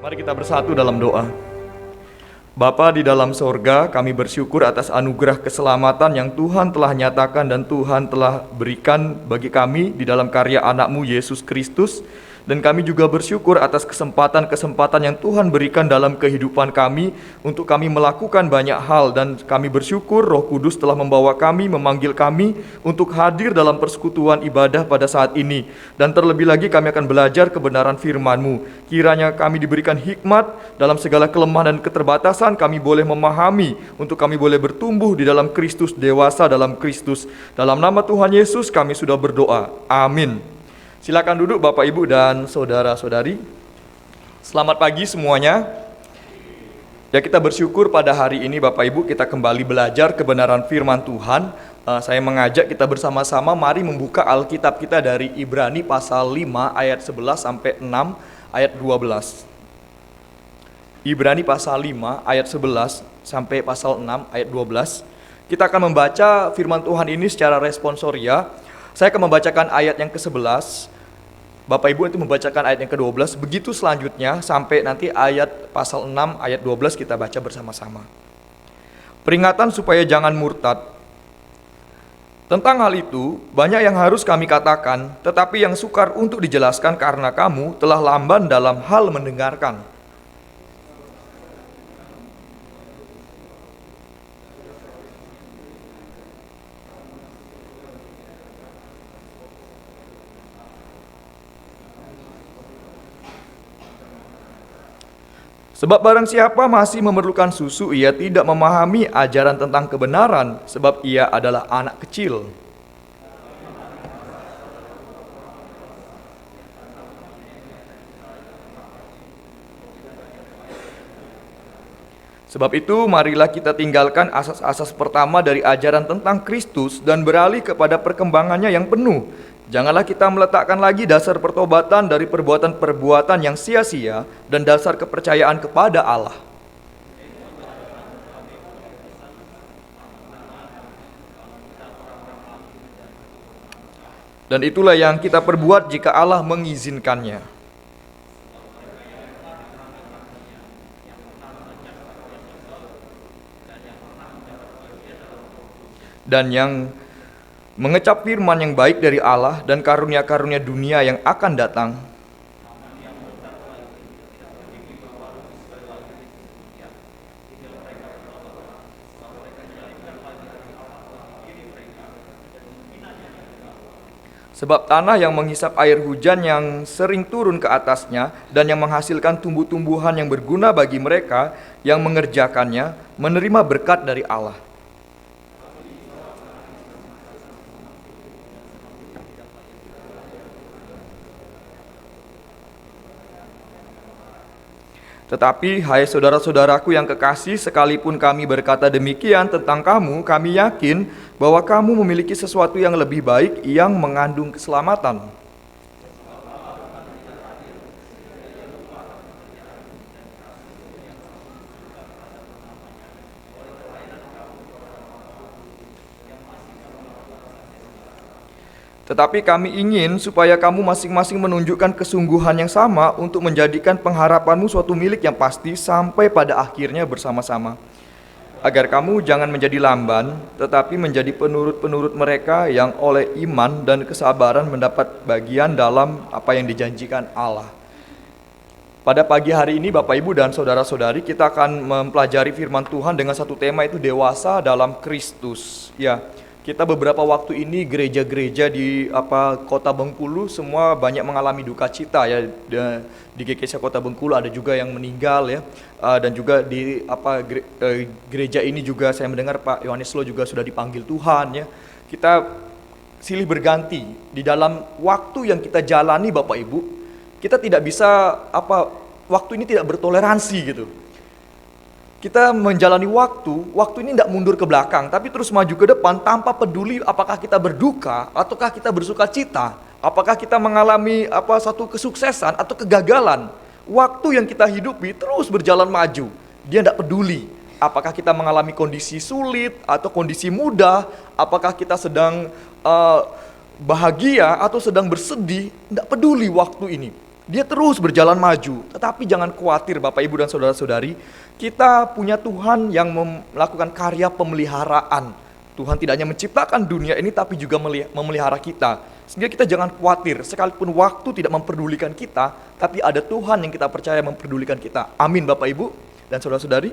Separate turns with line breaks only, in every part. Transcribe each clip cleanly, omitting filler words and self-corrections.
Mari kita bersatu dalam doa. Bapa di dalam sorga, kami bersyukur atas anugerah keselamatan yang Tuhan telah nyatakan dan Tuhan telah berikan bagi kami di dalam karya anak-Mu Yesus Kristus. Dan kami juga bersyukur atas kesempatan-kesempatan yang Tuhan berikan dalam kehidupan kami untuk kami melakukan banyak hal. Dan kami bersyukur Roh Kudus telah membawa kami, memanggil kami untuk hadir dalam persekutuan ibadah pada saat ini. Dan terlebih lagi kami akan belajar kebenaran firman-Mu. Kiranya kami diberikan hikmat dalam segala kelemahan dan keterbatasan, kami boleh memahami untuk kami boleh bertumbuh di dalam Kristus, dewasa dalam Kristus. Dalam nama Tuhan Yesus kami sudah berdoa. Amin. Silakan duduk Bapak Ibu dan saudara-saudari. Selamat pagi semuanya. Ya, kita bersyukur pada hari ini Bapak Ibu kita kembali belajar kebenaran firman Tuhan. Saya mengajak kita bersama-sama mari membuka Alkitab kita dari Ibrani pasal 5 ayat 11 sampai 6 ayat 12. Ibrani pasal 5 ayat 11 sampai pasal 6 ayat 12. Kita akan membaca firman Tuhan ini secara responsoria. Saya akan membacakan ayat yang ke-11, Bapak Ibu nanti membacakan ayat yang ke-12, begitu selanjutnya sampai nanti ayat pasal 6 ayat 12 kita baca bersama-sama. Peringatan supaya jangan murtad. Tentang hal itu, banyak yang harus kami katakan, tetapi yang sukar untuk dijelaskan karena kamu telah lamban dalam hal mendengarkan. Sebab barang siapa masih memerlukan susu, ia tidak memahami ajaran tentang kebenaran, sebab ia adalah anak kecil. Sebab itu, marilah kita tinggalkan asas-asas pertama dari ajaran tentang Kristus dan beralih kepada perkembangannya yang penuh. Janganlah kita meletakkan lagi dasar pertobatan dari perbuatan-perbuatan yang sia-sia dan dasar kepercayaan kepada Allah. Dan itulah yang kita perbuat jika Allah mengizinkannya. Dan yang mengecap firman yang baik dari Allah dan karunia-karunia dunia yang akan datang. Sebab tanah yang menghisap air hujan yang sering turun ke atasnya dan yang menghasilkan tumbuh-tumbuhan yang berguna bagi mereka yang mengerjakannya menerima berkat dari Allah. Tetapi, hai saudara-saudaraku yang kekasih, sekalipun kami berkata demikian tentang kamu, kami yakin bahwa kamu memiliki sesuatu yang lebih baik yang mengandung keselamatan. Tetapi kami ingin supaya kamu masing-masing menunjukkan kesungguhan yang sama untuk menjadikan pengharapanmu suatu milik yang pasti sampai pada akhirnya bersama-sama. Agar kamu jangan menjadi lamban, tetapi menjadi penurut-penurut mereka yang oleh iman dan kesabaran mendapat bagian dalam apa yang dijanjikan Allah. Pada pagi hari ini Bapak Ibu dan saudara-saudari, kita akan mempelajari firman Tuhan dengan satu tema, itu dewasa dalam Kristus. Ya. Kita beberapa waktu ini gereja-gereja di Kota Bengkulu semua banyak mengalami duka cita ya. Di GKS Kota Bengkulu ada juga yang meninggal ya. Dan juga di gereja ini juga saya mendengar Pak Yohanes Lo juga sudah dipanggil Tuhan ya. Kita silih berganti di dalam waktu yang kita jalani Bapak Ibu. Kita tidak bisa waktu ini tidak bertoleransi gitu. Kita menjalani waktu ini tidak mundur ke belakang, tapi terus maju ke depan tanpa peduli apakah kita berduka, ataukah kita bersuka cita, apakah kita mengalami satu kesuksesan atau kegagalan. Waktu yang kita hidupi terus berjalan maju, dia tidak peduli apakah kita mengalami kondisi sulit atau kondisi mudah, apakah kita sedang bahagia atau sedang bersedih, tidak peduli waktu ini. Dia terus berjalan maju. Tetapi jangan khawatir Bapak Ibu dan saudara-saudari, kita punya Tuhan yang melakukan karya pemeliharaan. Tuhan tidak hanya menciptakan dunia ini tapi juga memelihara kita. Sehingga kita jangan khawatir, sekalipun waktu tidak memperdulikan kita, tapi ada Tuhan yang kita percaya memperdulikan kita. Amin Bapak Ibu dan saudara-saudari.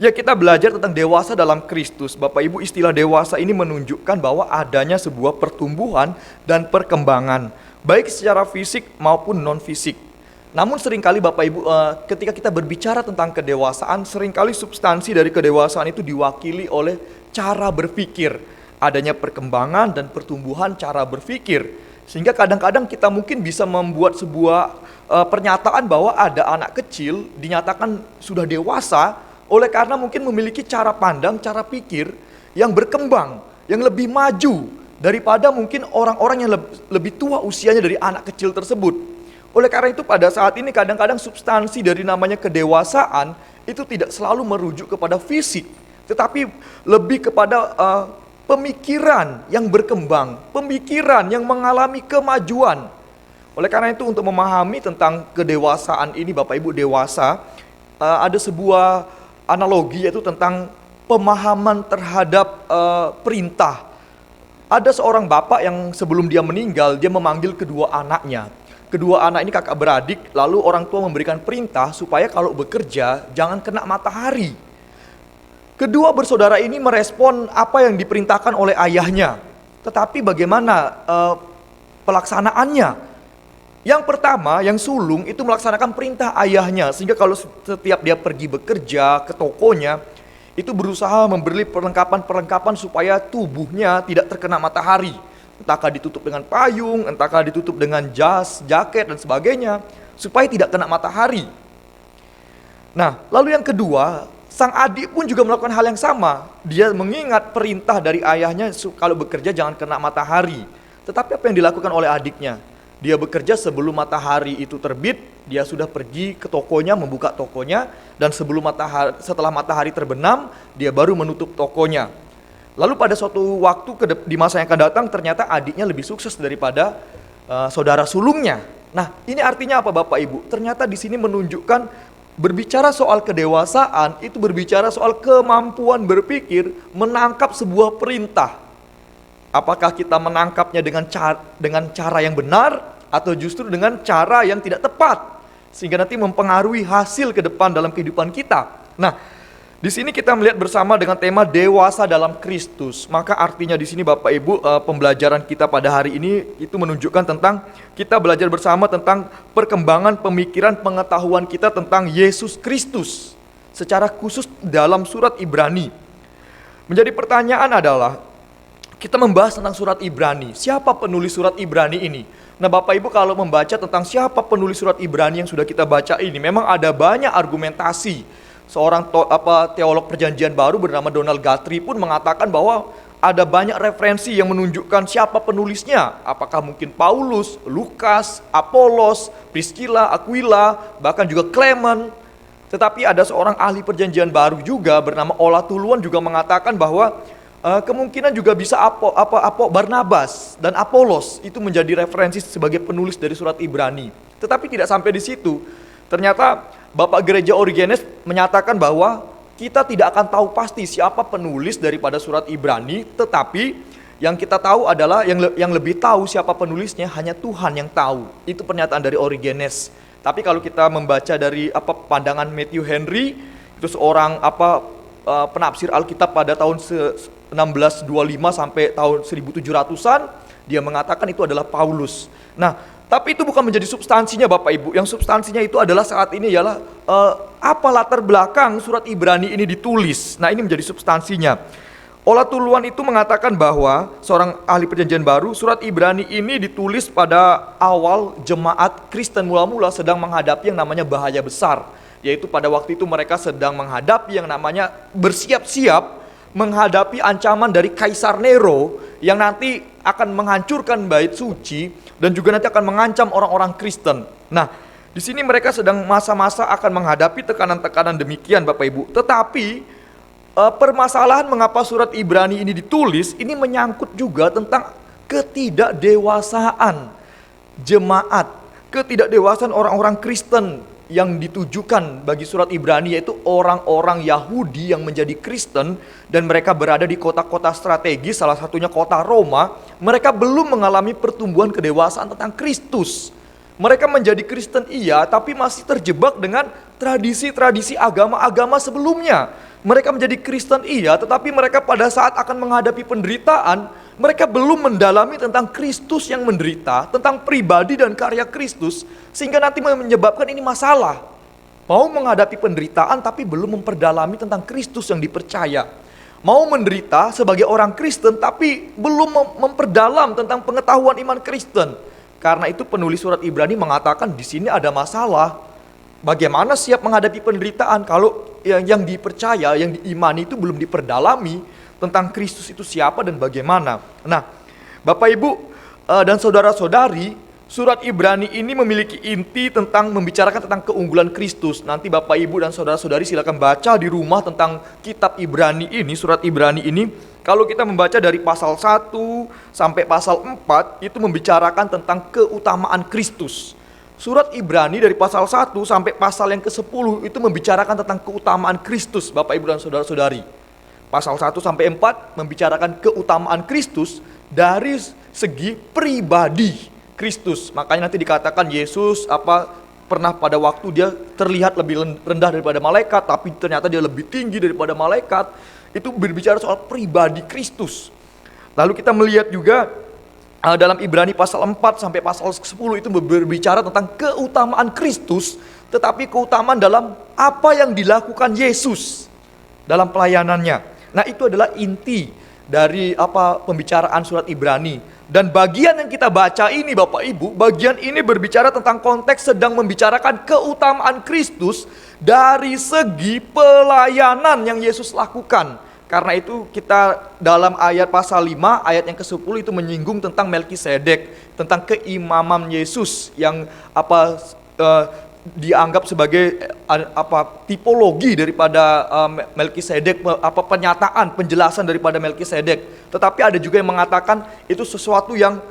Ya, kita belajar tentang dewasa dalam Kristus. Bapak Ibu, istilah dewasa ini menunjukkan bahwa adanya sebuah pertumbuhan dan perkembangan, baik secara fisik maupun non-fisik. Namun seringkali Bapak Ibu, ketika kita berbicara tentang kedewasaan, seringkali substansi dari kedewasaan itu diwakili oleh cara berpikir. Adanya perkembangan dan pertumbuhan cara berpikir. Sehingga kadang-kadang kita mungkin bisa membuat sebuah pernyataan bahwa ada anak kecil dinyatakan sudah dewasa, oleh karena mungkin memiliki cara pandang, cara pikir yang berkembang, yang lebih maju daripada mungkin orang-orang yang lebih tua usianya dari anak kecil tersebut. Oleh karena itu pada saat ini kadang-kadang substansi dari namanya kedewasaan itu tidak selalu merujuk kepada fisik, tetapi lebih kepada pemikiran yang berkembang, pemikiran yang mengalami kemajuan. Oleh karena itu untuk memahami tentang kedewasaan ini Bapak Ibu, dewasa, ada sebuah analogi yaitu tentang pemahaman terhadap perintah. Ada seorang bapak yang sebelum dia meninggal, dia memanggil kedua anaknya. Kedua anak ini kakak beradik, lalu orang tua memberikan perintah supaya kalau bekerja jangan kena matahari. Kedua bersaudara ini merespon apa yang diperintahkan oleh ayahnya. Tetapi bagaimana pelaksanaannya? Yang pertama, yang sulung itu melaksanakan perintah ayahnya, sehingga kalau setiap dia pergi bekerja ke tokonya, itu berusaha memberi perlengkapan-perlengkapan supaya tubuhnya tidak terkena matahari. Entahkah ditutup dengan payung, entahkah ditutup dengan jas, jaket, dan sebagainya, supaya tidak kena matahari. Nah, lalu yang kedua, sang adik pun juga melakukan hal yang sama. Dia mengingat perintah dari ayahnya kalau bekerja jangan kena matahari. Tetapi apa yang dilakukan oleh adiknya? Dia bekerja sebelum matahari itu terbit, dia sudah pergi ke tokonya, membuka tokonya, dan setelah matahari terbenam, dia baru menutup tokonya. Lalu pada suatu waktu di masa yang akan datang, ternyata adiknya lebih sukses daripada saudara sulungnya. Nah, ini artinya apa Bapak Ibu? Ternyata di sini menunjukkan berbicara soal kedewasaan, itu berbicara soal kemampuan berpikir, menangkap sebuah perintah. Apakah kita menangkapnya dengan cara yang benar atau justru dengan cara yang tidak tepat, sehingga nanti mempengaruhi hasil ke depan dalam kehidupan kita. Nah, di sini kita melihat bersama dengan tema dewasa dalam Kristus. Maka artinya di sini Bapak Ibu, pembelajaran kita pada hari ini itu menunjukkan tentang kita belajar bersama tentang perkembangan pemikiran pengetahuan kita tentang Yesus Kristus secara khusus dalam surat Ibrani. Menjadi pertanyaan adalah, kita membahas tentang surat Ibrani. Siapa penulis surat Ibrani ini? Nah Bapak Ibu, kalau membaca tentang siapa penulis surat Ibrani yang sudah kita baca ini, memang ada banyak argumentasi. Seorang teolog perjanjian baru bernama Donald Guthrie pun mengatakan bahwa ada banyak referensi yang menunjukkan siapa penulisnya. Apakah mungkin Paulus, Lukas, Apolos, Priscilla, Aquila, bahkan juga Clement. Tetapi ada seorang ahli perjanjian baru juga bernama Ola Tuluan juga mengatakan bahwa kemungkinan juga bisa Barnabas dan Apolos itu menjadi referensi sebagai penulis dari surat Ibrani. Tetapi tidak sampai di situ. Ternyata Bapak Gereja Origenes menyatakan bahwa kita tidak akan tahu pasti siapa penulis daripada surat Ibrani, tetapi yang kita tahu adalah yang lebih tahu siapa penulisnya hanya Tuhan yang tahu. Itu pernyataan dari Origenes. Tapi kalau kita membaca dari pandangan Matthew Henry, itu seorang penafsir Alkitab pada tahun 1625 sampai tahun 1700-an, dia mengatakan itu adalah Paulus. Nah, tapi itu bukan menjadi substansinya Bapak Ibu. Yang substansinya itu adalah saat ini ialah apa latar belakang surat Ibrani ini ditulis. Nah, ini menjadi substansinya. Ola Tuluan itu mengatakan bahwa seorang ahli perjanjian baru, surat Ibrani ini ditulis pada awal jemaat Kristen mula-mula sedang menghadapi yang namanya bahaya besar. Yaitu pada waktu itu mereka sedang menghadapi yang namanya bersiap-siap menghadapi ancaman dari Kaisar Nero yang nanti akan menghancurkan bait suci dan juga nanti akan mengancam orang-orang Kristen. Nah, di sini mereka sedang masa-masa akan menghadapi tekanan-tekanan demikian Bapak Ibu. Tetapi permasalahan mengapa surat Ibrani ini ditulis ini menyangkut juga tentang ketidakdewasaan jemaat ketidakdewasaan orang-orang Kristen yang ditujukan bagi surat Ibrani, yaitu orang-orang Yahudi yang menjadi Kristen dan mereka berada di kota-kota strategis, salah satunya kota Roma. Mereka belum mengalami pertumbuhan kedewasaan tentang Kristus. Mereka menjadi Kristen iya, tapi masih terjebak dengan tradisi-tradisi agama-agama sebelumnya. Mereka menjadi Kristen iya, tetapi mereka pada saat akan menghadapi penderitaan, mereka belum mendalami tentang Kristus yang menderita, tentang pribadi dan karya Kristus, sehingga nanti menyebabkan ini masalah. Mau menghadapi penderitaan tapi belum memperdalami tentang Kristus yang dipercaya. Mau menderita sebagai orang Kristen tapi belum memperdalam tentang pengetahuan iman Kristen. Karena itu penulis surat Ibrani mengatakan di sini ada masalah. Bagaimana siap menghadapi penderitaan kalau yang dipercaya, yang diimani itu belum diperdalami tentang Kristus itu siapa dan bagaimana. Nah, Bapak Ibu dan saudara-saudari, surat Ibrani ini memiliki inti tentang membicarakan tentang keunggulan Kristus. Nanti Bapak Ibu dan saudara-saudari silakan baca di rumah tentang kitab Ibrani ini, surat Ibrani ini. Kalau kita membaca dari pasal 1 sampai pasal 4 itu membicarakan tentang keutamaan Kristus. Surat Ibrani dari pasal 1 sampai pasal yang ke-10 itu membicarakan tentang keutamaan Kristus, Bapak Ibu dan saudara-saudari. Pasal 1 sampai 4 membicarakan keutamaan Kristus dari segi pribadi Kristus. Makanya nanti dikatakan Yesus pernah pada waktu dia terlihat lebih rendah daripada malaikat, tapi ternyata dia lebih tinggi daripada malaikat. Itu berbicara soal pribadi Kristus. Lalu kita melihat juga dalam Ibrani pasal 4 sampai pasal 10 itu berbicara tentang keutamaan Kristus, tetapi keutamaan dalam apa yang dilakukan Yesus dalam pelayanannya. Nah, itu adalah inti dari pembicaraan surat Ibrani. Dan bagian yang kita baca ini Bapak Ibu, bagian ini berbicara tentang konteks sedang membicarakan keutamaan Kristus dari segi pelayanan yang Yesus lakukan. Karena itu kita dalam ayat pasal 5, ayat yang ke-10 itu menyinggung tentang Melkisedek, tentang keimaman Yesus yang dianggap sebagai tipologi daripada Melkisedek, penyataan, penjelasan daripada Melkisedek. Tetapi ada juga yang mengatakan itu sesuatu yang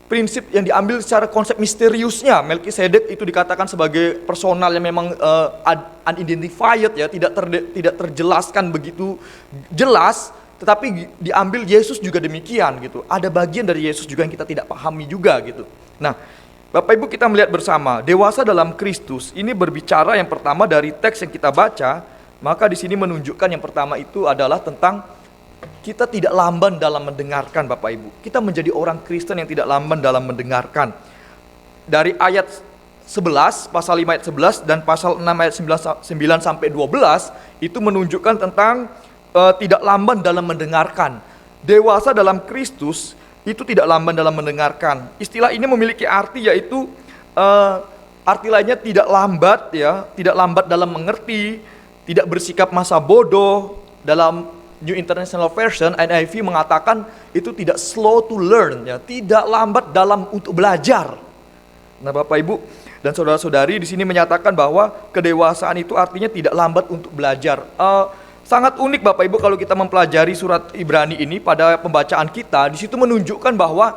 prinsip yang diambil secara konsep misteriusnya. Melkisedek itu dikatakan sebagai personal yang memang unidentified, ya, tidak terjelaskan begitu jelas, tetapi diambil Yesus juga demikian gitu. Ada bagian dari Yesus juga yang kita tidak pahami juga gitu. Nah, Bapak Ibu, kita melihat bersama dewasa dalam Kristus ini berbicara yang pertama dari teks yang kita baca, maka di sini menunjukkan yang pertama itu adalah tentang kita tidak lamban dalam mendengarkan, Bapak Ibu. Kita menjadi orang Kristen yang tidak lamban dalam mendengarkan. Dari ayat 11, pasal 5 ayat 11 dan pasal 6 ayat 9 sampai 12 itu menunjukkan tentang tidak lamban dalam mendengarkan. Dewasa dalam Kristus itu tidak lamban dalam mendengarkan. Istilah ini memiliki arti yaitu arti lainnya tidak lambat, ya, tidak lambat dalam mengerti, tidak bersikap masa bodoh. Dalam New International Version NIV mengatakan itu tidak slow to learn, ya, tidak lambat dalam untuk belajar. Nah, Bapak Ibu dan saudara-saudari di sini menyatakan bahwa kedewasaan itu artinya tidak lambat untuk belajar. Sangat unik Bapak Ibu kalau kita mempelajari surat Ibrani ini pada pembacaan kita, di situ menunjukkan bahwa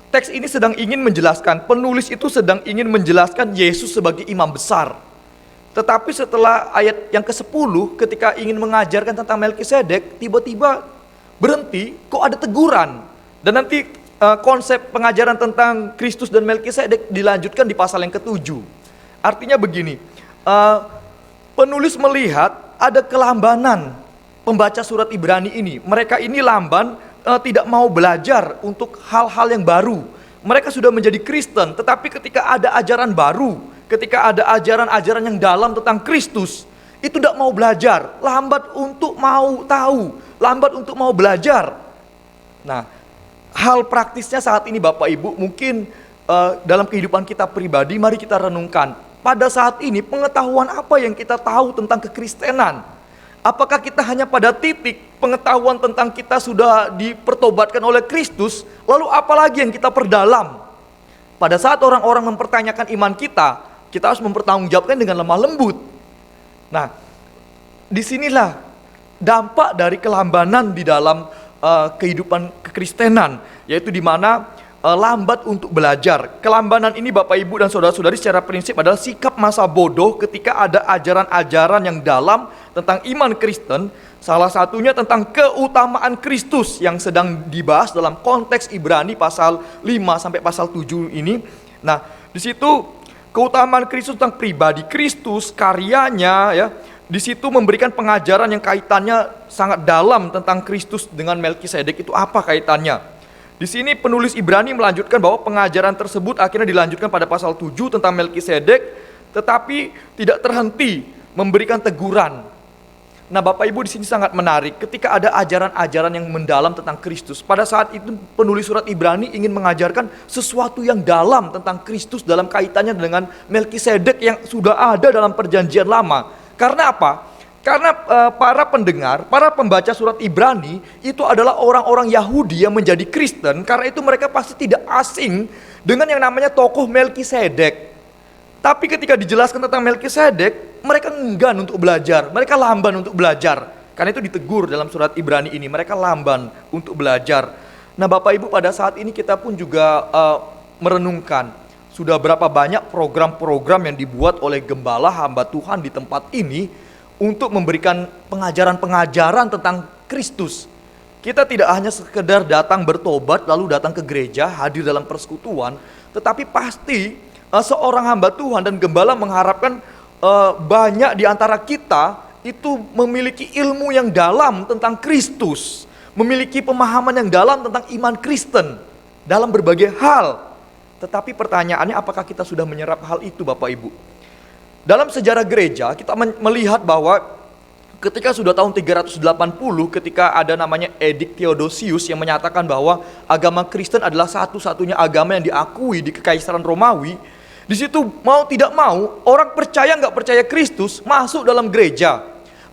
teks ini sedang ingin menjelaskan, penulis itu sedang ingin menjelaskan Yesus sebagai imam besar. Tetapi setelah ayat yang ke-10 ketika ingin mengajarkan tentang Melkisedek, tiba-tiba berhenti, kok ada teguran. Dan nanti konsep pengajaran tentang Kristus dan Melkisedek dilanjutkan di pasal yang ke-7. Artinya begini, penulis melihat ada kelambanan pembaca surat Ibrani ini. Mereka ini lamban, tidak mau belajar untuk hal-hal yang baru. Mereka sudah menjadi Kristen, tetapi ketika ada ajaran baru, ketika ada ajaran-ajaran yang dalam tentang Kristus, itu tidak mau belajar, lambat untuk mau tahu, lambat untuk mau belajar. Nah, hal praktisnya saat ini Bapak Ibu, mungkin dalam kehidupan kita pribadi, mari kita renungkan. Pada saat ini pengetahuan apa yang kita tahu tentang kekristenan? Apakah kita hanya pada titik pengetahuan tentang kita sudah dipertobatkan oleh Kristus, lalu apalagi yang kita perdalam? Pada saat orang-orang mempertanyakan iman kita harus mempertanggungjawabkan dengan lemah lembut. Nah, disinilah dampak dari kelambanan di dalam kehidupan kekristenan, yaitu di mana lambat untuk belajar. Kelambanan ini Bapak Ibu dan saudara-saudari secara prinsip adalah sikap masa bodoh ketika ada ajaran-ajaran yang dalam tentang iman Kristen. Salah satunya tentang keutamaan Kristus yang sedang dibahas dalam konteks Ibrani pasal 5 sampai pasal 7 ini. Nah, di situ keutamaan Kristus tentang pribadi Kristus, karyanya ya. Di situ memberikan pengajaran yang kaitannya sangat dalam tentang Kristus dengan Melkisedek. Itu apa kaitannya? Di sini penulis Ibrani melanjutkan bahwa pengajaran tersebut akhirnya dilanjutkan pada pasal 7 tentang Melkisedek, tetapi tidak terhenti memberikan teguran. Nah, Bapak Ibu di sini sangat menarik ketika ada ajaran-ajaran yang mendalam tentang Kristus. Pada saat itu penulis surat Ibrani ingin mengajarkan sesuatu yang dalam tentang Kristus dalam kaitannya dengan Melkisedek yang sudah ada dalam perjanjian lama. Karena apa? Karena para pendengar, para pembaca surat Ibrani itu adalah orang-orang Yahudi yang menjadi Kristen. Karena itu mereka pasti tidak asing dengan yang namanya tokoh Melkisedek. Tapi ketika dijelaskan tentang Melkisedek, mereka enggan untuk belajar, mereka lamban untuk belajar. Karena itu ditegur dalam surat Ibrani ini, mereka lamban untuk belajar. Nah, Bapak Ibu, pada saat ini kita pun juga merenungkan sudah berapa banyak program-program yang dibuat oleh gembala hamba Tuhan di tempat ini untuk memberikan pengajaran-pengajaran tentang Kristus. Kita tidak hanya sekedar datang bertobat lalu datang ke gereja, hadir dalam persekutuan, tetapi pasti seorang hamba Tuhan dan gembala mengharapkan banyak di antara kita itu memiliki ilmu yang dalam tentang Kristus, memiliki pemahaman yang dalam tentang iman Kristen dalam berbagai hal. Tetapi pertanyaannya, apakah kita sudah menyerap hal itu, Bapak Ibu? Dalam sejarah gereja kita melihat bahwa ketika sudah tahun 380, ketika ada namanya Edik Theodosius yang menyatakan bahwa agama Kristen adalah satu-satunya agama yang diakui di Kekaisaran Romawi. Di situ mau tidak mau orang percaya nggak percaya Kristus masuk dalam gereja.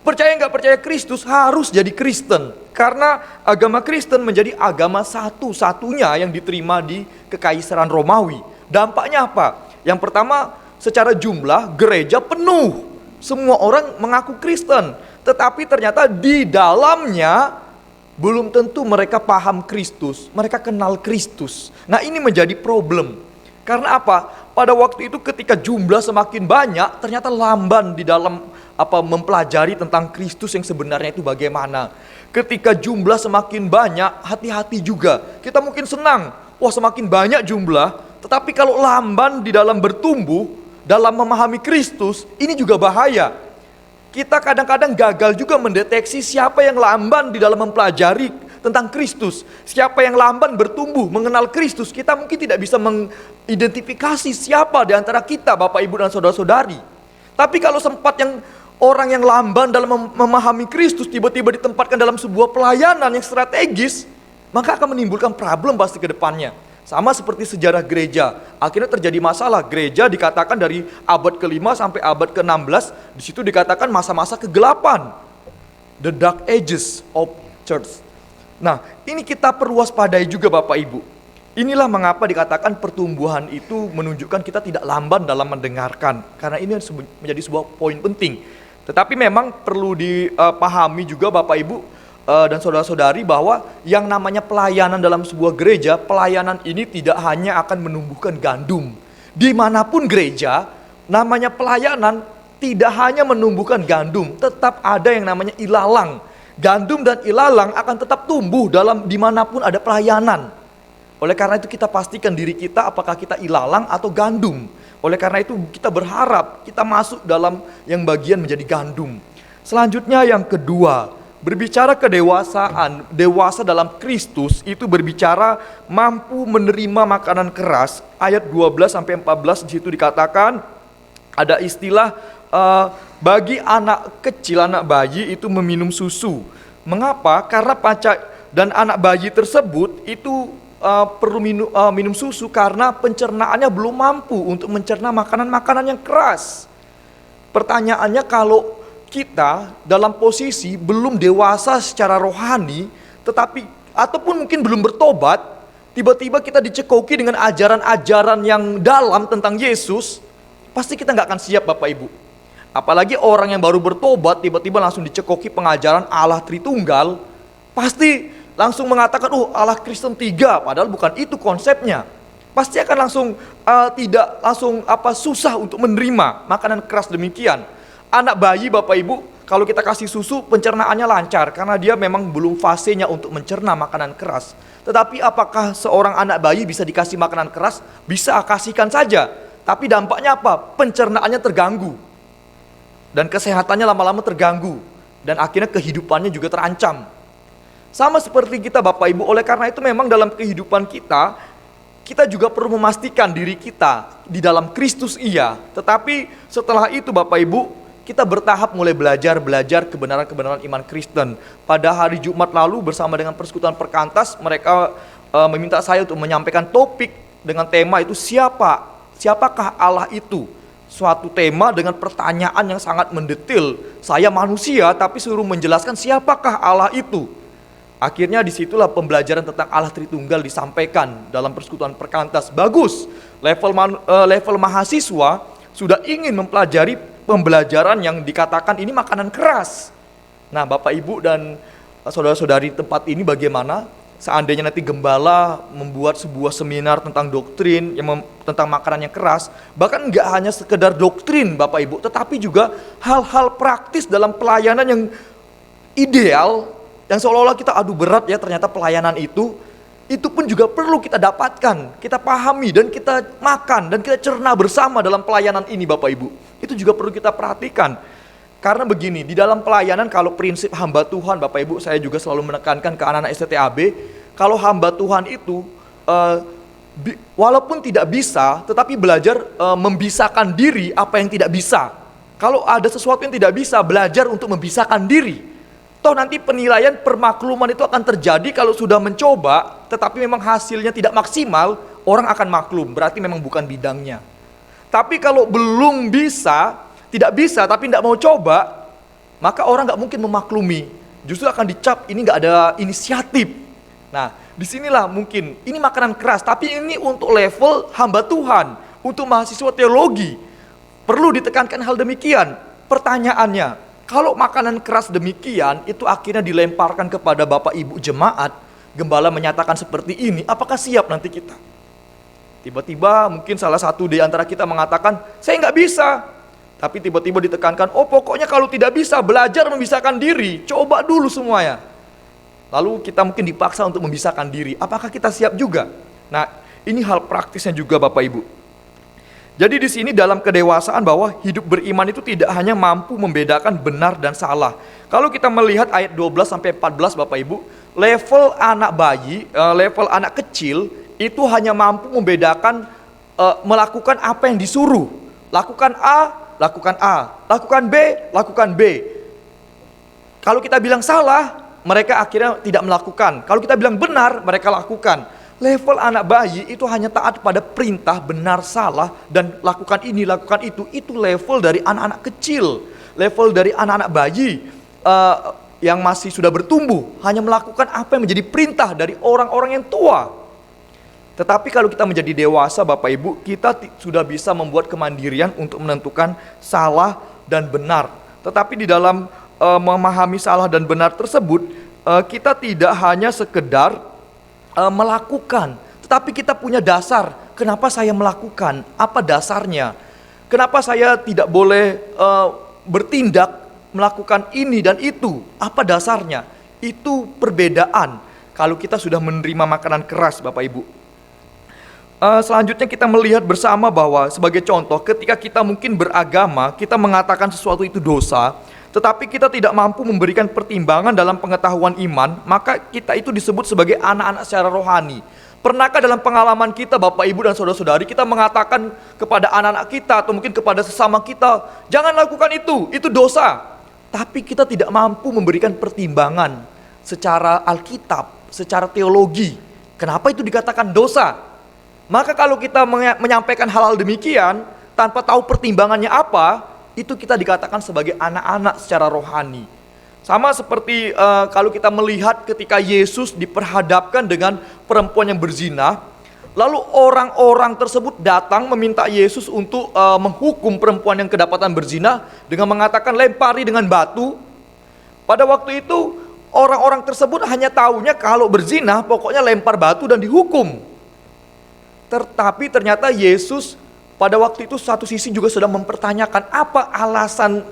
Percaya nggak percaya Kristus harus jadi Kristen. Karena agama Kristen menjadi agama satu-satunya yang diterima di Kekaisaran Romawi. Dampaknya apa? Yang pertama, secara jumlah gereja penuh, semua orang mengaku Kristen, tetapi ternyata di dalamnya belum tentu mereka paham Kristus, mereka kenal Kristus. Nah, ini menjadi problem. Karena apa? Pada waktu itu ketika jumlah semakin banyak, ternyata lamban di dalam mempelajari tentang Kristus yang sebenarnya itu bagaimana. Ketika jumlah semakin banyak, hati-hati juga. Kita mungkin senang, wah semakin banyak jumlah, tetapi kalau lamban di dalam bertumbuh dalam memahami Kristus, ini juga bahaya. Kita kadang-kadang gagal juga mendeteksi siapa yang lamban di dalam mempelajari tentang Kristus, siapa yang lamban bertumbuh mengenal Kristus. Kita mungkin tidak bisa mengidentifikasi siapa di antara kita, Bapak Ibu dan saudara-saudari. Tapi kalau sempat yang orang yang lamban dalam memahami Kristus tiba-tiba ditempatkan dalam sebuah pelayanan yang strategis, maka akan menimbulkan problem pasti ke depannya. Sama seperti sejarah gereja, akhirnya terjadi masalah. Gereja dikatakan dari abad ke-5 sampai abad ke-16, di situ dikatakan masa-masa kegelapan, the dark ages of church. Nah, ini kita perlu waspadai juga Bapak Ibu. Inilah mengapa dikatakan pertumbuhan itu menunjukkan kita tidak lamban dalam mendengarkan, karena ini menjadi sebuah poin penting. Tetapi memang perlu dipahami juga Bapak Ibu dan saudara-saudari bahwa yang namanya pelayanan dalam sebuah gereja, pelayanan ini tidak hanya akan menumbuhkan gandum. Dimanapun gereja, namanya pelayanan tidak hanya menumbuhkan gandum, tetap ada yang namanya ilalang. Gandum dan ilalang akan tetap tumbuh dimanapun ada pelayanan. Oleh karena itu kita pastikan diri kita apakah kita ilalang atau gandum. Oleh karena itu kita berharap kita masuk dalam yang bagian menjadi gandum. Selanjutnya yang kedua, berbicara kedewasaan, dewasa dalam Kristus itu berbicara mampu menerima makanan keras. Ayat 12 sampai 14 di situ dikatakan ada istilah bagi anak kecil, anak bayi itu meminum susu. Mengapa? Karena dan anak bayi tersebut itu perlu minum susu karena pencernaannya belum mampu untuk mencerna makanan-makanan yang keras. Pertanyaannya, kalau kita dalam posisi belum dewasa secara rohani, tetapi ataupun mungkin belum bertobat, tiba-tiba kita dicekoki dengan ajaran-ajaran yang dalam tentang Yesus, pasti kita nggak akan siap Bapak Ibu. Apalagi orang yang baru bertobat tiba-tiba langsung dicekoki pengajaran Allah Tritunggal, pasti langsung mengatakan, Allah Kristen 3, padahal bukan itu konsepnya. Pasti akan langsung tidak langsung susah untuk menerima makanan keras demikian. Anak bayi Bapak Ibu, kalau kita kasih susu pencernaannya lancar karena dia memang belum fasenya untuk mencerna makanan keras. Tetapi apakah seorang anak bayi bisa dikasih makanan keras? Bisa, kasihkan saja. Tapi dampaknya apa? Pencernaannya terganggu. Dan kesehatannya lama-lama terganggu. Dan akhirnya kehidupannya juga terancam. Sama seperti kita Bapak Ibu, oleh karena itu memang dalam kehidupan kita juga perlu memastikan diri kita di dalam Kristus iya. Tetapi setelah itu Bapak Ibu, kita bertahap mulai belajar kebenaran-kebenaran iman Kristen. Pada hari Jumat lalu bersama dengan Persekutuan Perkantas, mereka meminta saya untuk menyampaikan topik dengan tema itu siapakah Allah itu? Suatu tema dengan pertanyaan yang sangat mendetil. Saya manusia tapi suruh menjelaskan siapakah Allah itu. Akhirnya disitulah pembelajaran tentang Allah Tritunggal disampaikan dalam Persekutuan Perkantas. Bagus, level mahasiswa sudah ingin mempelajari pembelajaran yang dikatakan ini makanan keras. Nah Bapak Ibu dan saudara-saudari tempat ini bagaimana? Seandainya nanti gembala membuat sebuah seminar tentang doktrin tentang makanan yang keras, bahkan nggak hanya sekedar doktrin Bapak Ibu, tetapi juga hal-hal praktis dalam pelayanan yang ideal, yang seolah-olah kita berat ya ternyata pelayanan itu pun juga perlu kita dapatkan, kita pahami dan kita makan dan kita cerna bersama dalam pelayanan ini Bapak Ibu. Itu juga perlu kita perhatikan. Karena begini, di dalam pelayanan kalau prinsip hamba Tuhan Bapak Ibu, saya juga selalu menekankan ke anak-anak STTAB, kalau hamba Tuhan itu walaupun tidak bisa, tetapi belajar membisahkan diri apa yang tidak bisa. Kalau ada sesuatu yang tidak bisa, belajar untuk membisahkan diri. Toh nanti penilaian permakluman itu akan terjadi kalau sudah mencoba, tetapi memang hasilnya tidak maksimal, orang akan maklum, berarti memang bukan bidangnya. Tapi kalau belum bisa, tidak bisa tapi tidak mau coba, maka orang nggak mungkin memaklumi. Justru akan dicap ini nggak ada inisiatif. Nah, disinilah mungkin, ini makanan keras, tapi ini untuk level hamba Tuhan, untuk mahasiswa teologi. Perlu ditekankan hal demikian. Pertanyaannya, kalau makanan keras demikian, itu akhirnya dilemparkan kepada Bapak Ibu jemaat, gembala menyatakan seperti ini, apakah siap nanti kita? Tiba-tiba mungkin salah satu di antara kita mengatakan, saya nggak bisa. Tapi tiba-tiba ditekankan, pokoknya kalau tidak bisa, belajar memisahkan diri, coba dulu semuanya. Lalu kita mungkin dipaksa untuk memisahkan diri, apakah kita siap juga? Nah, ini hal praktisnya juga Bapak Ibu. Jadi di sini dalam kedewasaan bahwa hidup beriman itu tidak hanya mampu membedakan benar dan salah. Kalau kita melihat ayat 12 sampai 14 Bapak Ibu, level anak bayi, level anak kecil itu hanya mampu membedakan melakukan apa yang disuruh. Lakukan A, lakukan A. Lakukan B, lakukan B. Kalau kita bilang salah, mereka akhirnya tidak melakukan. Kalau kita bilang benar, mereka lakukan. Level anak bayi itu hanya taat pada perintah benar salah dan lakukan ini, lakukan itu. Itu level dari anak-anak kecil. Level dari anak-anak bayi yang masih sudah bertumbuh, hanya melakukan apa yang menjadi perintah dari orang-orang yang tua. Tetapi kalau kita menjadi dewasa Bapak Ibu, kita sudah bisa membuat kemandirian untuk menentukan salah dan benar. Tetapi di dalam memahami salah dan benar tersebut, kita tidak hanya sekedar melakukan, tetapi kita punya dasar. Kenapa saya melakukan? Apa dasarnya? Kenapa saya tidak boleh bertindak melakukan ini dan itu? Apa dasarnya? Itu perbedaan kalau kita sudah menerima makanan keras Bapak Ibu. Selanjutnya kita melihat bersama bahwa sebagai contoh, ketika kita mungkin beragama, kita mengatakan sesuatu itu dosa, tetapi kita tidak mampu memberikan pertimbangan dalam pengetahuan iman, maka kita itu disebut sebagai anak-anak secara rohani. Pernahkah dalam pengalaman kita Bapak Ibu dan saudara-saudari, kita mengatakan kepada anak-anak kita atau mungkin kepada sesama kita, jangan lakukan itu dosa. Tapi kita tidak mampu memberikan pertimbangan secara Alkitab, secara teologi. Kenapa itu dikatakan dosa? Maka kalau kita menyampaikan hal-hal demikian, tanpa tahu pertimbangannya apa, itu kita dikatakan sebagai anak-anak secara rohani. Sama seperti kalau kita melihat ketika Yesus diperhadapkan dengan perempuan yang berzina, lalu orang-orang tersebut datang meminta Yesus untuk menghukum perempuan yang kedapatan berzina dengan mengatakan lempari dengan batu. Pada waktu itu Orang-orang tersebut hanya taunya kalau berzina pokoknya lempar batu dan dihukum. Tetapi ternyata Yesus pada waktu itu satu sisi juga sedang mempertanyakan, apa alasan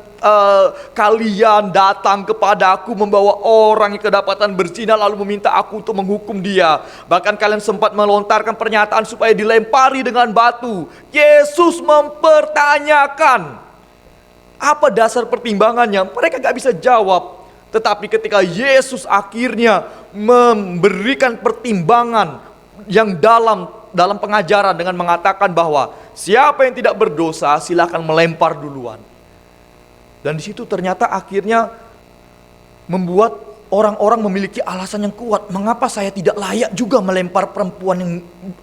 kalian datang kepada aku membawa orang yang kedapatan berzina lalu meminta aku untuk menghukum dia. Bahkan kalian sempat melontarkan pernyataan supaya dilempari dengan batu. Yesus mempertanyakan apa dasar pertimbangannya. Mereka gak bisa jawab. Tetapi ketika Yesus akhirnya memberikan pertimbangan yang dalam pengajaran dengan mengatakan bahwa siapa yang tidak berdosa silakan melempar duluan. Dan di situ ternyata akhirnya membuat orang-orang memiliki alasan yang kuat. Mengapa saya tidak layak juga melempar perempuan yang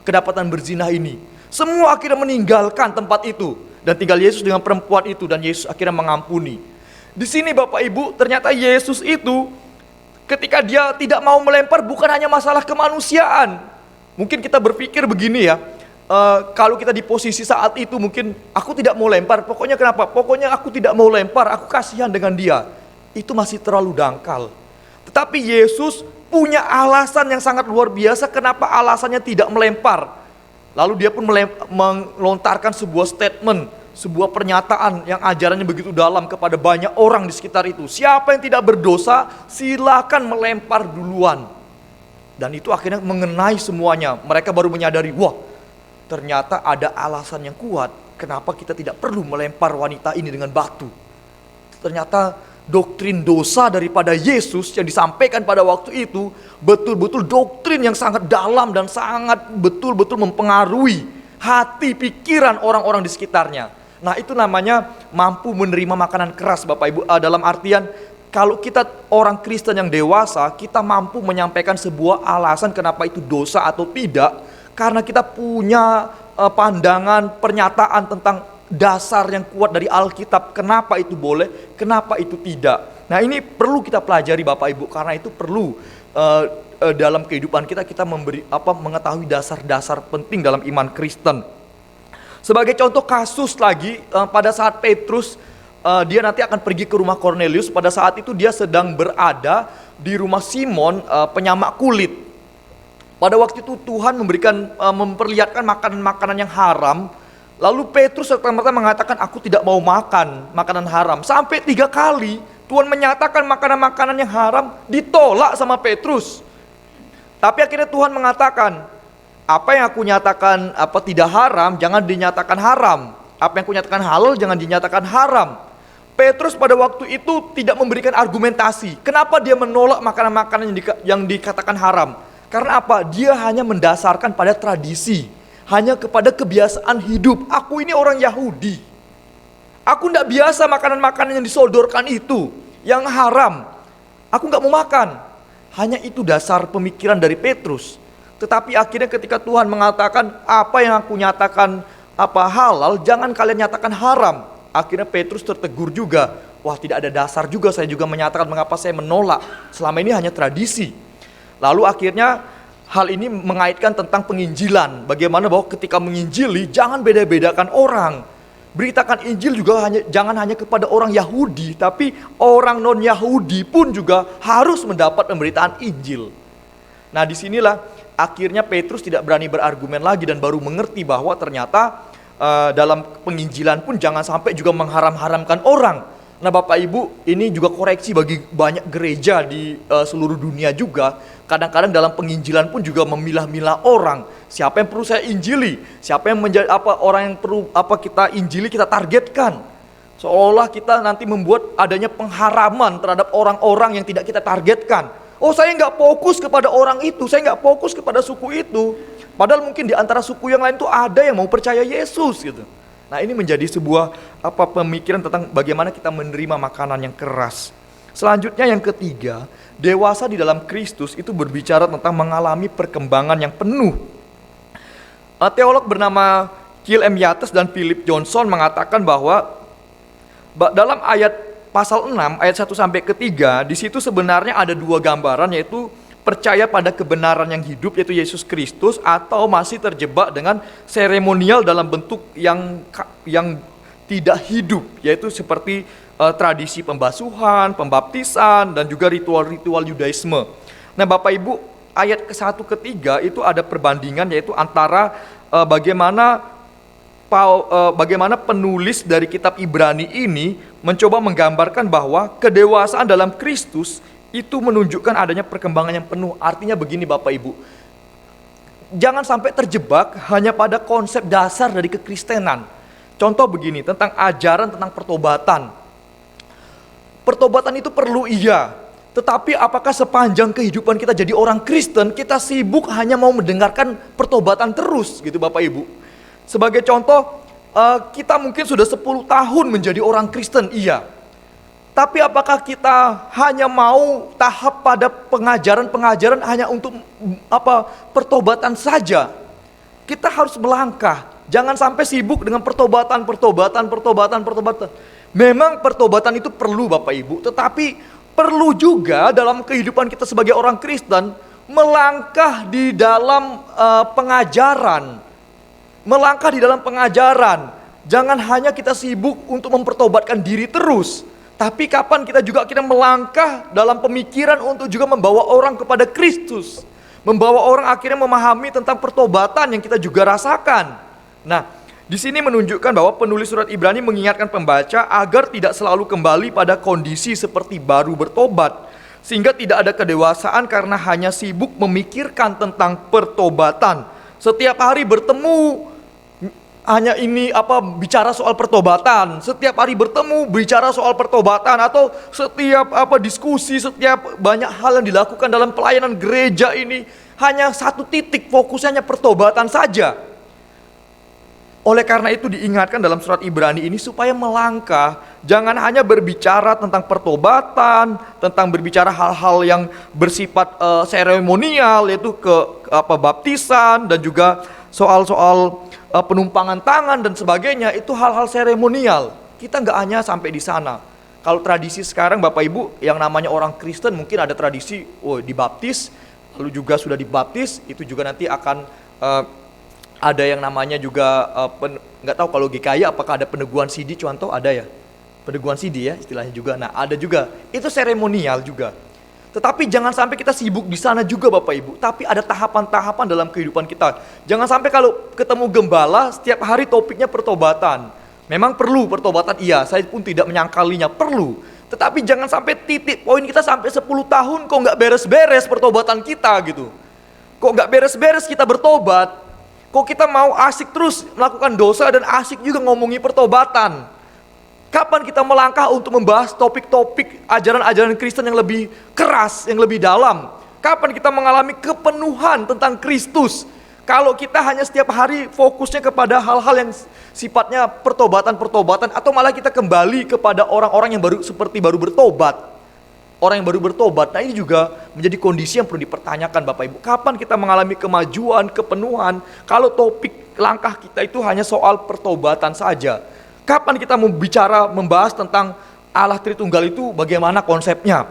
kedapatan berzina ini? Semua akhirnya meninggalkan tempat itu dan tinggal Yesus dengan perempuan itu, dan Yesus akhirnya mengampuni. Di sini Bapak Ibu, ternyata Yesus itu ketika dia tidak mau melempar bukan hanya masalah kemanusiaan. Mungkin kita berpikir begini ya, kalau kita di posisi saat itu mungkin aku tidak mau lempar, pokoknya kenapa? Pokoknya aku tidak mau lempar, aku kasihan dengan dia. Itu masih terlalu dangkal. Tetapi Yesus punya alasan yang sangat luar biasa kenapa alasannya tidak melempar. Lalu dia pun melontarkan sebuah statement, sebuah pernyataan yang ajarannya begitu dalam kepada banyak orang di sekitar itu. Siapa yang tidak berdosa, silakan melempar duluan. Dan itu akhirnya mengenai semuanya. Mereka baru menyadari, wah, ternyata ada alasan yang kuat kenapa kita tidak perlu melempar wanita ini dengan batu. Ternyata doktrin dosa daripada Yesus yang disampaikan pada waktu itu betul-betul doktrin yang sangat dalam dan sangat betul-betul mempengaruhi hati pikiran orang-orang di sekitarnya. Nah, itu namanya mampu menerima makanan keras Bapak Ibu, dalam artian kalau kita orang Kristen yang dewasa, kita mampu menyampaikan sebuah alasan kenapa itu dosa atau tidak, karena kita punya pandangan, pernyataan tentang dasar yang kuat dari Alkitab, kenapa itu boleh, kenapa itu tidak. Nah, ini perlu kita pelajari Bapak Ibu, karena itu perlu dalam kehidupan kita mengetahui dasar-dasar penting dalam iman Kristen. Sebagai contoh kasus lagi, pada saat Petrus dia nanti akan pergi ke rumah Kornelius. Pada saat itu dia sedang berada di rumah Simon, penyamak kulit. Pada waktu itu Tuhan memperlihatkan makanan-makanan yang haram. Lalu Petrus serta-merta mengatakan, aku tidak mau makan makanan haram. Sampai 3 kali Tuhan menyatakan makanan-makanan yang haram ditolak sama Petrus. Tapi akhirnya Tuhan mengatakan, apa yang aku nyatakan tidak haram, jangan dinyatakan haram. Apa yang aku nyatakan halal, jangan dinyatakan haram. Petrus pada waktu itu tidak memberikan argumentasi. Kenapa dia menolak makanan-makanan yang dikatakan haram? Karena apa? Dia hanya mendasarkan pada tradisi, hanya kepada kebiasaan hidup. Aku ini orang Yahudi. Aku tidak biasa makanan-makanan yang disodorkan itu, yang haram. Aku nggak mau makan. Hanya itu dasar pemikiran dari Petrus. Tetapi akhirnya ketika Tuhan mengatakan apa yang aku nyatakan halal, jangan kalian nyatakan haram. Akhirnya Petrus tertegur juga. Wah, tidak ada dasar juga saya juga menyatakan mengapa saya menolak. Selama ini hanya tradisi. Lalu akhirnya hal ini mengaitkan tentang penginjilan. Bagaimana bahwa ketika menginjili jangan beda-bedakan orang. Beritakan Injil juga jangan hanya kepada orang Yahudi, tapi orang non-Yahudi pun juga harus mendapat pemberitaan Injil. Nah, disinilah akhirnya Petrus tidak berani berargumen lagi dan baru mengerti bahwa ternyata dalam penginjilan pun jangan sampai juga mengharam-haramkan orang. Nah, Bapak Ibu, ini juga koreksi bagi banyak gereja di seluruh dunia juga. Kadang-kadang dalam penginjilan pun juga memilah-milah orang. Siapa yang perlu saya injili? Siapa yang menjadi orang yang perlu kita injili, kita targetkan. Seolah kita nanti membuat adanya pengharaman terhadap orang-orang yang tidak kita targetkan. Oh, saya nggak fokus kepada orang itu, saya nggak fokus kepada suku itu. Padahal mungkin di antara suku yang lain itu ada yang mau percaya Yesus gitu. Nah, ini menjadi sebuah pemikiran tentang bagaimana kita menerima makanan yang keras. Selanjutnya yang ketiga, dewasa di dalam Kristus itu berbicara tentang mengalami perkembangan yang penuh. Teolog bernama Kiel M. Yates dan Philip Johnson mengatakan bahwa dalam ayat pasal 6 ayat 1 sampai ke 3, di situ sebenarnya ada 2 gambaran, yaitu percaya pada kebenaran yang hidup yaitu Yesus Kristus, atau masih terjebak dengan seremonial dalam bentuk yang tidak hidup, yaitu seperti tradisi pembasuhan, pembaptisan, dan juga ritual-ritual Yudaisme. Nah Bapak Ibu, ayat ke-1 ke-3 itu ada perbandingan, yaitu antara bagaimana penulis dari kitab Ibrani ini mencoba menggambarkan bahwa kedewasaan dalam Kristus itu menunjukkan adanya perkembangan yang penuh. Artinya begini Bapak Ibu, jangan sampai terjebak hanya pada konsep dasar dari kekristenan. Contoh begini, tentang ajaran tentang pertobatan. Pertobatan itu perlu, iya. Tetapi apakah sepanjang kehidupan kita jadi orang Kristen, kita sibuk hanya mau mendengarkan pertobatan terus gitu Bapak Ibu. Sebagai contoh, kita mungkin sudah 10 tahun menjadi orang Kristen, iya. Tapi apakah kita hanya mau tahap pada pengajaran-pengajaran hanya untuk pertobatan saja? Kita harus melangkah. Jangan sampai sibuk dengan pertobatan. Memang pertobatan itu perlu Bapak Ibu, tetapi perlu juga dalam kehidupan kita sebagai orang Kristen melangkah di dalam pengajaran. Melangkah di dalam pengajaran. Jangan hanya kita sibuk untuk mempertobatkan diri terus. Tapi kapan kita melangkah dalam pemikiran untuk juga membawa orang kepada Kristus. Membawa orang akhirnya memahami tentang pertobatan yang kita juga rasakan. Nah, di sini menunjukkan bahwa penulis surat Ibrani mengingatkan pembaca agar tidak selalu kembali pada kondisi seperti baru bertobat. Sehingga tidak ada kedewasaan karena hanya sibuk memikirkan tentang pertobatan. Setiap hari bertemu hanya bicara soal pertobatan, setiap hari bertemu bicara soal pertobatan, atau setiap diskusi, setiap banyak hal yang dilakukan dalam pelayanan gereja ini hanya satu titik, fokusnya pertobatan saja. Oleh karena itu diingatkan dalam surat Ibrani ini supaya melangkah, jangan hanya berbicara tentang pertobatan, tentang berbicara hal-hal yang bersifat seremonial, yaitu baptisan dan juga soal-soal penumpangan tangan dan sebagainya. Itu hal-hal seremonial. Kita nggak hanya sampai di sana. Kalau tradisi sekarang Bapak Ibu, yang namanya orang Kristen mungkin ada tradisi dibaptis, lalu juga sudah dibaptis, itu juga nanti akan ada yang namanya juga nggak tahu kalau GKI apakah ada peneguhan sidi, contoh ada ya, peneguhan sidi ya istilahnya juga. Nah ada juga, itu seremonial juga. Tetapi jangan sampai kita sibuk di sana juga Bapak Ibu. Tapi ada tahapan-tahapan dalam kehidupan kita. Jangan sampai kalau ketemu gembala setiap hari topiknya pertobatan. Memang perlu pertobatan, iya, saya pun tidak menyangkalinya, perlu. Tetapi jangan sampai titik poin kita sampai 10 tahun kok nggak beres-beres pertobatan kita gitu. Kok nggak beres-beres kita bertobat. Kok kita mau asik terus melakukan dosa dan asik juga ngomongi pertobatan. Kapan kita melangkah untuk membahas topik-topik ajaran-ajaran Kristen yang lebih keras, yang lebih dalam? Kapan kita mengalami kepenuhan tentang Kristus? Kalau kita hanya setiap hari fokusnya kepada hal-hal yang sifatnya pertobatan-pertobatan, atau malah kita kembali kepada orang-orang yang baru bertobat. Orang yang baru bertobat, nah ini juga menjadi kondisi yang perlu dipertanyakan Bapak Ibu. Kapan kita mengalami kemajuan, kepenuhan, kalau topik langkah kita itu hanya soal pertobatan saja? Kapan kita membahas tentang Allah Tritunggal itu bagaimana konsepnya?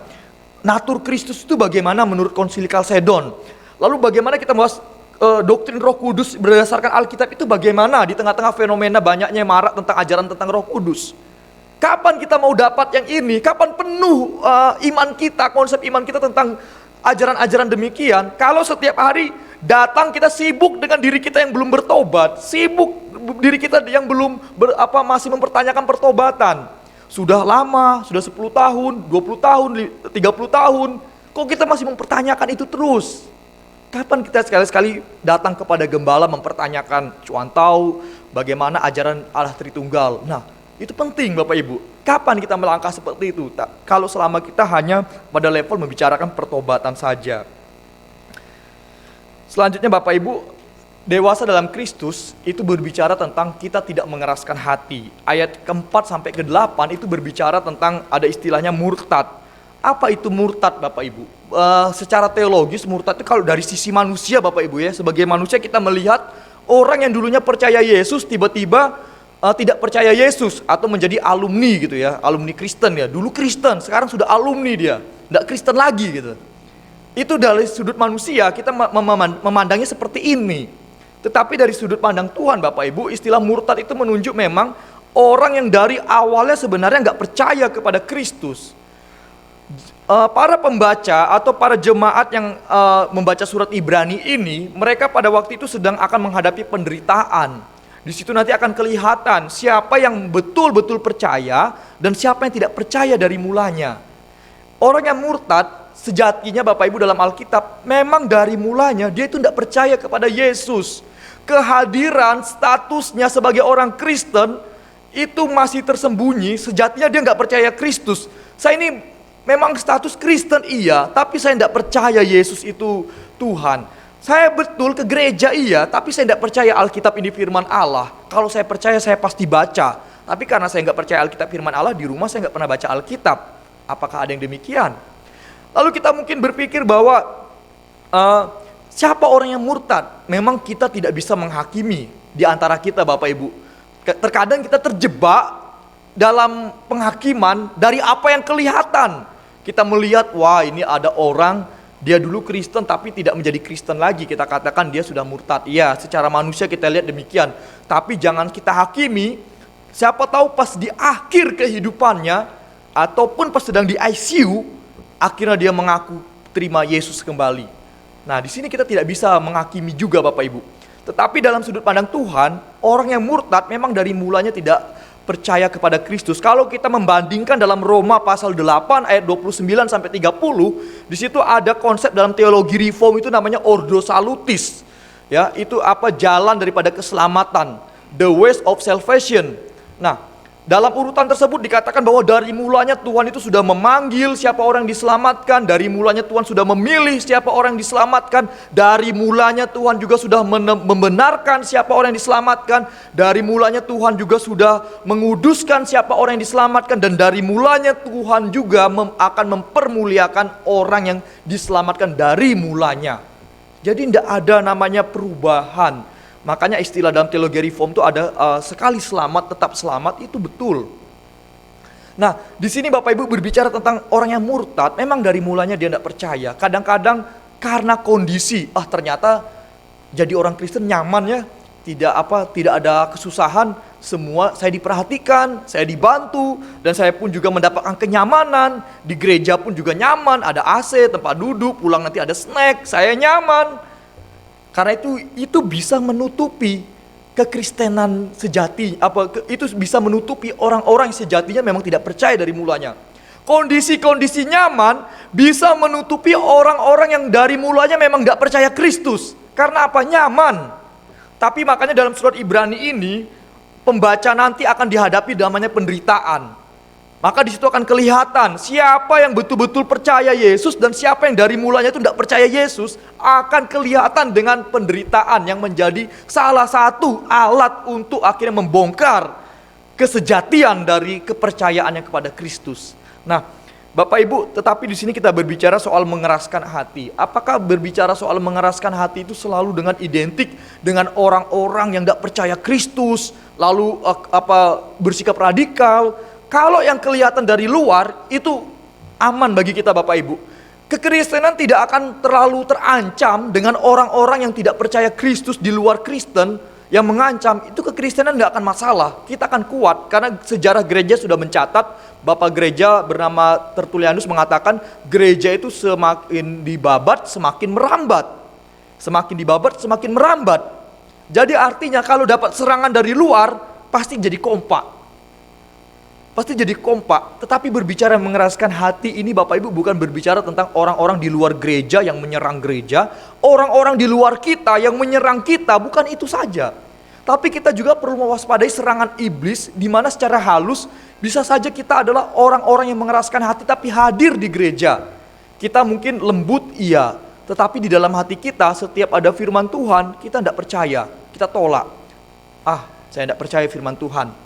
Natur Kristus itu bagaimana menurut Konsili Kalsedon? Lalu bagaimana kita membahas doktrin Roh Kudus berdasarkan Alkitab itu bagaimana di tengah-tengah fenomena banyaknya marak tentang ajaran tentang Roh Kudus? Kapan kita mau dapat yang ini? Kapan penuh iman kita, konsep iman kita tentang ajaran-ajaran demikian? Kalau setiap hari datang kita sibuk dengan diri kita yang belum bertobat, sibuk diri kita yang belum masih mempertanyakan pertobatan. Sudah lama, sudah 10 tahun, 20 tahun, 30 tahun, kok kita masih mempertanyakan itu terus? Kapan kita sekali-sekali datang kepada gembala mempertanyakan cuantau bagaimana ajaran Allah Tritunggal? Nah, itu penting Bapak Ibu. Kapan kita melangkah seperti itu? Kalau selama kita hanya pada level membicarakan pertobatan saja. Selanjutnya Bapak Ibu, dewasa dalam Kristus itu berbicara tentang kita tidak mengeraskan hati. Ayat ke-4 sampai ke-8 itu berbicara tentang ada istilahnya murtad. Apa itu murtad Bapak Ibu? Secara teologis murtad itu kalau dari sisi manusia Bapak Ibu ya, sebagai manusia kita melihat orang yang dulunya percaya Yesus tiba-tiba tidak percaya Yesus atau menjadi alumni gitu ya, alumni Kristen ya. Dulu Kristen, sekarang sudah alumni dia, tidak Kristen lagi gitu. Itu dari sudut manusia kita memandangnya seperti ini. Tetapi dari sudut pandang Tuhan Bapak Ibu, istilah murtad itu menunjuk memang orang yang dari awalnya sebenarnya nggak percaya kepada Kristus. Para pembaca atau para jemaat yang membaca surat Ibrani ini, mereka pada waktu itu sedang akan menghadapi penderitaan. Di situ nanti akan kelihatan siapa yang betul-betul percaya dan siapa yang tidak percaya dari mulanya. Orang yang murtad sejatinya Bapak Ibu dalam Alkitab memang dari mulanya dia itu tidak percaya kepada Yesus. Kehadiran statusnya sebagai orang Kristen itu masih tersembunyi. Sejatinya dia nggak percaya Kristus. Saya ini memang status Kristen iya, tapi saya tidak percaya Yesus itu Tuhan. Saya betul ke gereja iya, tapi saya tidak percaya Alkitab ini firman Allah. Kalau saya percaya saya pasti baca. Tapi karena saya nggak percaya Alkitab firman Allah, di rumah saya nggak pernah baca Alkitab. Apakah ada yang demikian? Lalu kita mungkin berpikir bahwa siapa orang yang murtad? Memang kita tidak bisa menghakimi di antara kita Bapak Ibu. Terkadang kita terjebak dalam penghakiman dari apa yang kelihatan. Kita melihat, wah ini ada orang, dia dulu Kristen tapi tidak menjadi Kristen lagi. Kita katakan dia sudah murtad. Iya, secara manusia kita lihat demikian. Tapi jangan kita hakimi. Siapa tahu pas di akhir kehidupannya, ataupun pas sedang di ICU, akhirnya dia mengaku terima Yesus kembali. Nah, di sini kita tidak bisa menghakimi juga Bapak Ibu. Tetapi dalam sudut pandang Tuhan, orang yang murtad memang dari mulanya tidak percaya kepada Kristus. Kalau kita membandingkan dalam Roma pasal 8 ayat 29 sampai 30, di situ ada konsep dalam teologi reform itu namanya ordo salutis. Ya, itu apa? Jalan daripada keselamatan, the ways of salvation. Nah, dalam urutan tersebut dikatakan bahwa dari mulanya Tuhan itu sudah memanggil siapa orang yang diselamatkan. Dari mulanya Tuhan sudah memilih siapa orang yang diselamatkan. Dari mulanya Tuhan juga sudah membenarkan siapa orang yang diselamatkan. Dari mulanya Tuhan juga sudah menguduskan siapa orang yang diselamatkan. Dan dari mulanya Tuhan juga akan mempermuliakan orang yang diselamatkan dari mulanya. Jadi tidak ada namanya perubahan. Makanya istilah dalam teologi reform itu ada sekali selamat tetap selamat, itu betul. Nah, di sini Bapak Ibu berbicara tentang orang yang murtad, memang dari mulanya dia tidak percaya. Kadang-kadang karena kondisi, ternyata jadi orang Kristen nyaman ya, tidak ada kesusahan, semua saya diperhatikan, saya dibantu, dan saya pun juga mendapatkan kenyamanan. Di gereja pun juga nyaman, ada AC, tempat duduk, pulang nanti ada snack, saya nyaman. Karena itu bisa menutupi kekristenan sejati, itu bisa menutupi orang-orang yang sejatinya memang tidak percaya dari mulanya. Kondisi-kondisi nyaman bisa menutupi orang-orang yang dari mulanya memang tidak percaya Kristus. Karena apa? Nyaman. Tapi makanya dalam surat Ibrani ini, pembaca nanti akan dihadapi namanya penderitaan. Maka di situ akan kelihatan siapa yang betul-betul percaya Yesus dan siapa yang dari mulanya itu tidak percaya Yesus, akan kelihatan dengan penderitaan yang menjadi salah satu alat untuk akhirnya membongkar kesejatian dari kepercayaannya kepada Kristus. Nah, Bapak Ibu, tetapi di sini kita berbicara soal mengeraskan hati. Apakah berbicara soal mengeraskan hati itu selalu dengan identik dengan orang-orang yang tidak percaya Kristus, lalu bersikap radikal? Kalau yang kelihatan dari luar itu aman bagi kita Bapak Ibu. Kekristenan tidak akan terlalu terancam dengan orang-orang yang tidak percaya Kristus di luar Kristen yang mengancam. Itu kekristenan tidak akan masalah. Kita akan kuat karena sejarah gereja sudah mencatat. Bapak gereja bernama Tertullianus mengatakan gereja itu semakin dibabat semakin merambat. Semakin dibabat semakin merambat. Jadi artinya kalau dapat serangan dari luar pasti jadi kompak. Tetapi berbicara mengeraskan hati ini Bapak Ibu bukan berbicara tentang orang-orang di luar gereja yang menyerang gereja, orang-orang di luar kita yang menyerang kita, bukan itu saja. Tapi kita juga perlu mewaspadai serangan iblis, di mana secara halus bisa saja kita adalah orang-orang yang mengeraskan hati tapi hadir di gereja. Kita mungkin lembut iya, tetapi di dalam hati kita setiap ada firman Tuhan kita tidak percaya, kita tolak. Saya tidak percaya firman Tuhan.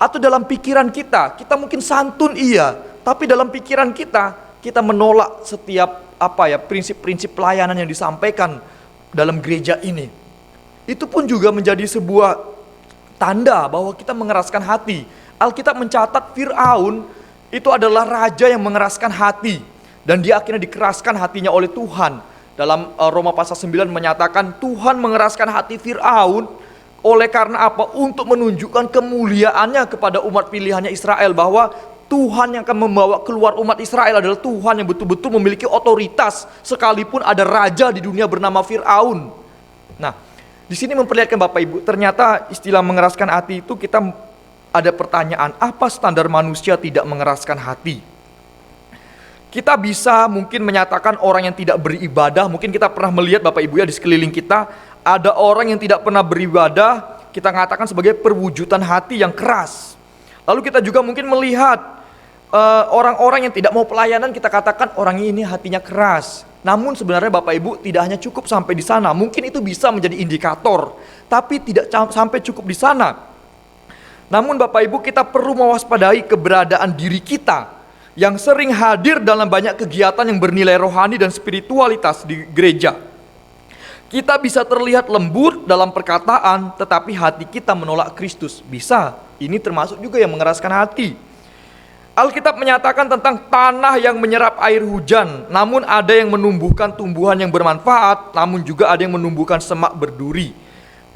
Atau dalam pikiran kita mungkin santun iya, tapi dalam pikiran kita menolak setiap prinsip-prinsip pelayanan yang disampaikan dalam gereja ini. Itu pun juga menjadi sebuah tanda bahwa kita mengeraskan hati. Alkitab mencatat Fir'aun itu adalah raja yang mengeraskan hati, dan dia akhirnya dikeraskan hatinya oleh Tuhan. Dalam Roma pasal 9 menyatakan Tuhan mengeraskan hati Fir'aun, Oleh karena apa? Untuk menunjukkan kemuliaannya kepada umat pilihannya Israel, bahwa Tuhan yang akan membawa keluar umat Israel adalah Tuhan yang betul-betul memiliki otoritas, sekalipun ada raja di dunia bernama Fir'aun. Nah, di sini memperlihatkan Bapak Ibu, ternyata istilah mengeraskan hati itu kita ada pertanyaan, apa standar manusia tidak mengeraskan hati? Kita bisa mungkin menyatakan orang yang tidak beribadah, mungkin kita pernah melihat Bapak Ibu ya di sekeliling kita, ada orang yang tidak pernah beribadah, kita katakan sebagai perwujudan hati yang keras. Lalu kita juga mungkin melihat orang-orang yang tidak mau pelayanan, kita katakan orang ini hatinya keras. Namun sebenarnya Bapak Ibu tidak hanya cukup sampai di sana, mungkin itu bisa menjadi indikator, tapi tidak sampai cukup di sana. Namun Bapak Ibu, kita perlu mewaspadai keberadaan diri kita yang sering hadir dalam banyak kegiatan yang bernilai rohani dan spiritualitas di gereja. Kita bisa terlihat lembut dalam perkataan, tetapi hati kita menolak Kristus. Bisa, ini termasuk juga yang mengeraskan hati. Alkitab menyatakan tentang tanah yang menyerap air hujan, namun ada yang menumbuhkan tumbuhan yang bermanfaat, namun juga ada yang menumbuhkan semak berduri.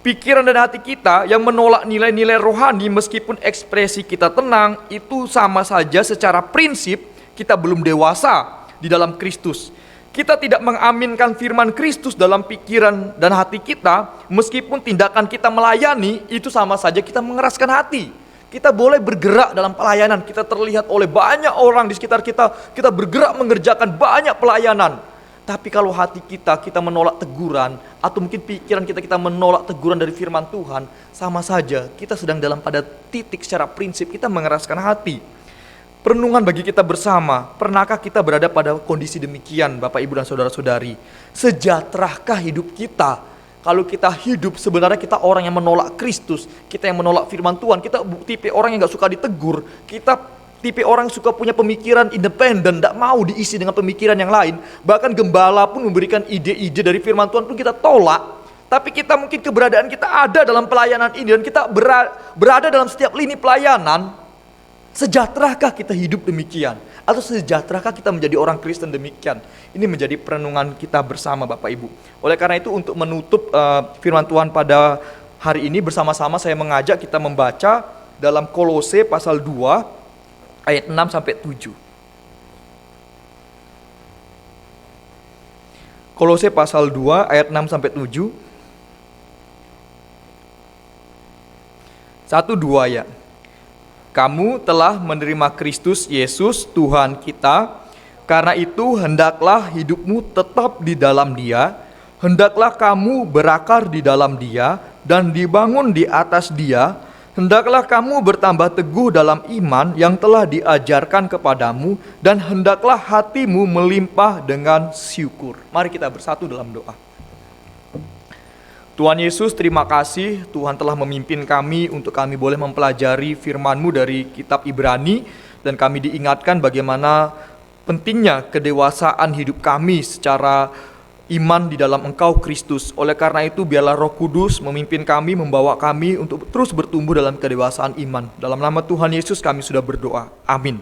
Pikiran dan hati kita yang menolak nilai-nilai rohani, meskipun ekspresi kita tenang, itu sama saja secara prinsip kita belum dewasa di dalam Kristus. Kita tidak mengaminkan firman Kristus dalam pikiran dan hati kita, meskipun tindakan kita melayani, itu sama saja kita mengeraskan hati. Kita boleh bergerak dalam pelayanan, kita terlihat oleh banyak orang di sekitar kita, kita bergerak mengerjakan banyak pelayanan. Tapi kalau hati kita menolak teguran, atau mungkin pikiran kita menolak teguran dari firman Tuhan, sama saja kita sedang dalam pada titik secara prinsip kita mengeraskan hati. Perenungan bagi kita bersama, pernahkah kita berada pada kondisi demikian Bapak Ibu dan Saudara-saudari? Sejahterakah hidup kita? Kalau kita hidup sebenarnya kita orang yang menolak Kristus, kita yang menolak firman Tuhan, kita tipe orang yang gak suka ditegur, kita tipe orang yang suka punya pemikiran independen, gak mau diisi dengan pemikiran yang lain. Bahkan gembala pun memberikan ide-ide dari firman Tuhan pun kita tolak. Tapi kita mungkin keberadaan kita ada dalam pelayanan ini, dan kita berada dalam setiap lini pelayanan. Sejahterakah kita hidup demikian? Atau sejahterakah kita menjadi orang Kristen demikian? Ini menjadi perenungan kita bersama Bapak Ibu. Oleh karena itu, untuk menutup firman Tuhan pada hari ini, bersama-sama saya mengajak kita membaca dalam Kolose pasal 2 ayat 6 sampai 7. Kolose pasal 2 ayat 6 sampai 7. 1-2 ya. Kamu telah menerima Kristus Yesus Tuhan kita, karena itu hendaklah hidupmu tetap di dalam Dia, hendaklah kamu berakar di dalam Dia dan dibangun di atas Dia, hendaklah kamu bertambah teguh dalam iman yang telah diajarkan kepadamu, dan hendaklah hatimu melimpah dengan syukur. Mari kita bersatu dalam doa. Tuhan Yesus, terima kasih Tuhan telah memimpin kami untuk kami boleh mempelajari firman-Mu dari kitab Ibrani, dan kami diingatkan bagaimana pentingnya kedewasaan hidup kami secara iman di dalam Engkau Kristus. Oleh karena itu, biarlah Roh Kudus memimpin kami, membawa kami untuk terus bertumbuh dalam kedewasaan iman. Dalam nama Tuhan Yesus kami sudah berdoa. Amin.